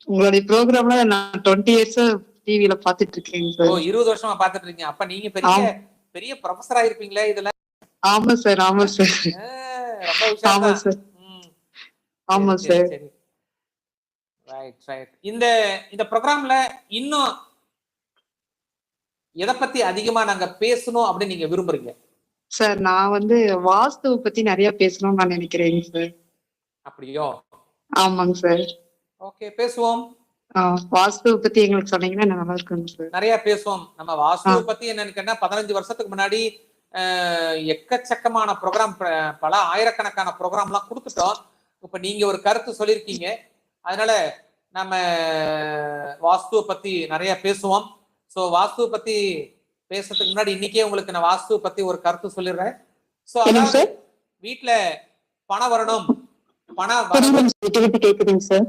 உங்களுடைய ப்ரோக்ராம்ல நான் 20 இயர்ஸா டிவில பாத்துட்டு இருக்கேங்க ஓ சார். 20 வருஷமா பாத்துட்டு இருக்கீங்க. அப்ப நீங்க பெரிய பெரிய ப்ரொஃபஸரா இருப்பீங்களே இதுல. ஆமா சார், ஆமா சார். ரொம்ப உஷார் ஆமா தான். சார். ஆமா சரி சரி சார். சரி. Right right. இந்த இந்த ப்ரோக்ராம்ல இன்னும் எதை பத்தி அதிகமா நாங்க பேசணும் அப்படின்னு நீங்க விரும்புறீங்க? சார் நான் வந்து வாஸ்துவ பத்தி நிறைய பேசணும்னு நான் நினைக்கிறேங்க சார். அப்படியோ? ஆமாங்க சார். ஓகே பேசுவோம். வாஸ்துவ பத்தி எங்களுக்கு சொன்னீங்கன்னா நல்லா இருக்குங்க சார். நிறைய பேசுவோம். நம்ம வாஸ்துவ பத்தி என்னன்னு கேட்டா 15 வருஷத்துக்கு முன்னாடி எக்கச்சக்கமான ப்ரோக்ராம், பல ஆயிரக்கணக்கான ப்ரோக்ராம்லாம் கொடுத்துட்டோம். இப்ப நீங்க ஒரு கருத்து சொல்லியிருக்கீங்க. அதனால நம்ம வாஸ்துவ பத்தி நிறைய பேசுவோம். ஸோ வாஸ்துவ பத்தி பேசுறதுக்கு முன்னாடி இன்னைக்கே உங்களுக்கு நான் வாஸ்துவ பத்தி ஒரு கருத்து சொல்லிடுறேன். ஸோ அதாவது வீட்டுல பணம் வரணும், பணம் கேக்குதுங்க சார்.